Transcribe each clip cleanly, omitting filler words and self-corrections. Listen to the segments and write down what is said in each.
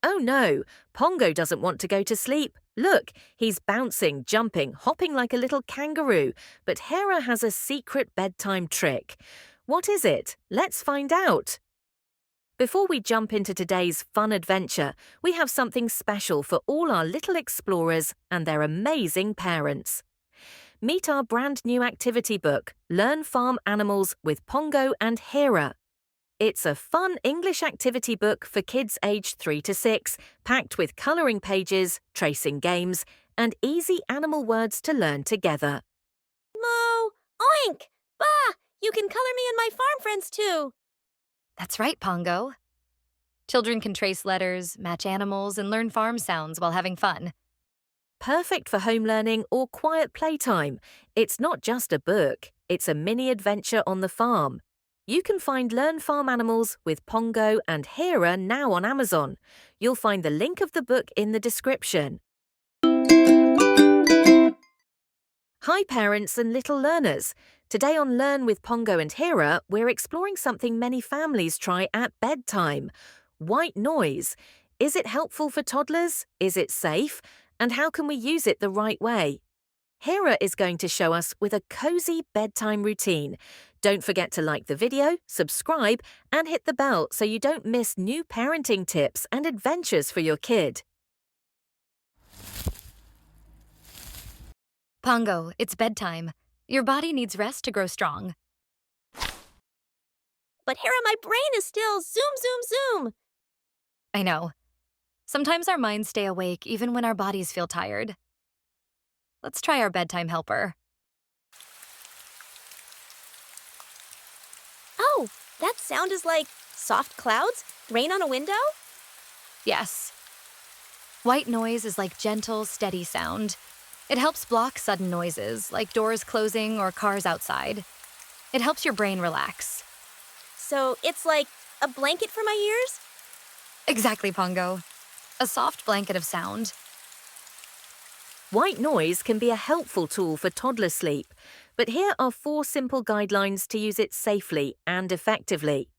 Oh no, Pongo doesn't want to go to sleep. Look, he's bouncing, jumping, hopping like a little kangaroo. But Hera has a secret bedtime trick. What is it? Let's find out. Before we jump into today's fun adventure, we have something special for all our little explorers and their amazing parents. Meet our brand new activity book, Learn Farm Animals with Pongo and Hera. It's a fun English activity book for kids aged 3 to 6, packed with colouring pages, tracing games, and easy animal words to learn together. Moo! Oink! Bah! You can color me and my farm friends too. That's right, Pongo. Children can trace letters, match animals, and learn farm sounds while having fun. Perfect for home learning or quiet playtime. It's not just a book, it's a mini adventure on the farm. You can find Learn Farm Animals with Pongo and Hera now on Amazon. You'll find the link of the book in the description. Hi parents and little learners. Today on Learn with Pongo and Hera, we're exploring something many families try at bedtime. White noise. Is it helpful for toddlers? Is it safe? And how can we use it the right way? Hera is going to show us with a cozy bedtime routine. Don't forget to like the video, subscribe, and hit the bell so you don't miss new parenting tips and adventures for your kid. Pongo, it's bedtime. Your body needs rest to grow strong. But Hera, my brain is still zoom, zoom, zoom. I know. Sometimes our minds stay awake even when our bodies feel tired. Let's try our bedtime helper. Oh, that sound is like soft clouds? Rain on a window? Yes. White noise is like gentle, steady sound. It helps block sudden noises, like doors closing or cars outside. It helps your brain relax. So it's like a blanket for my ears? Exactly, Pongo. A soft blanket of sound. White noise can be a helpful tool for toddler sleep, but here are 4 simple guidelines to use it safely and effectively.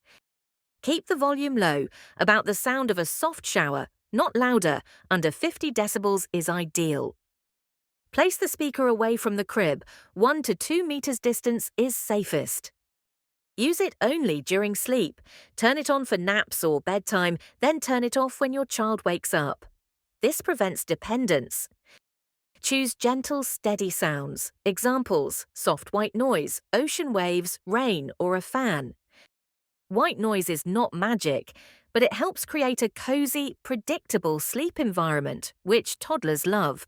Keep the volume low, about the sound of a soft shower, not louder. Under 50 decibels is ideal. Place the speaker away from the crib. 1 to 2 meters distance is safest. Use it only during sleep. Turn it on for naps or bedtime, then turn it off when your child wakes up. This prevents dependence. Choose gentle, steady sounds. Examples: soft white noise, ocean waves, rain, or a fan. White noise is not magic, but it helps create a cozy, predictable sleep environment, which toddlers love.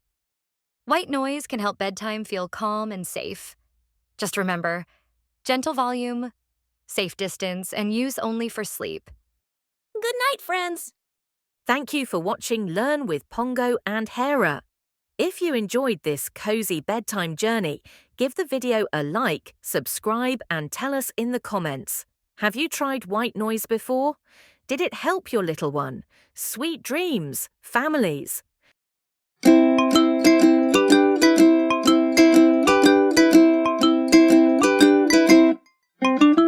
White noise can help bedtime feel calm and safe. Just remember, gentle volume, safe distance, and use only for sleep. Good night, friends. Thank you for watching Learn with Pongo and Hera. If you enjoyed this cozy bedtime journey, give the video a like, subscribe, and tell us in the comments. Have you tried white noise before? Did it help your little one? Sweet dreams, families. Thank you.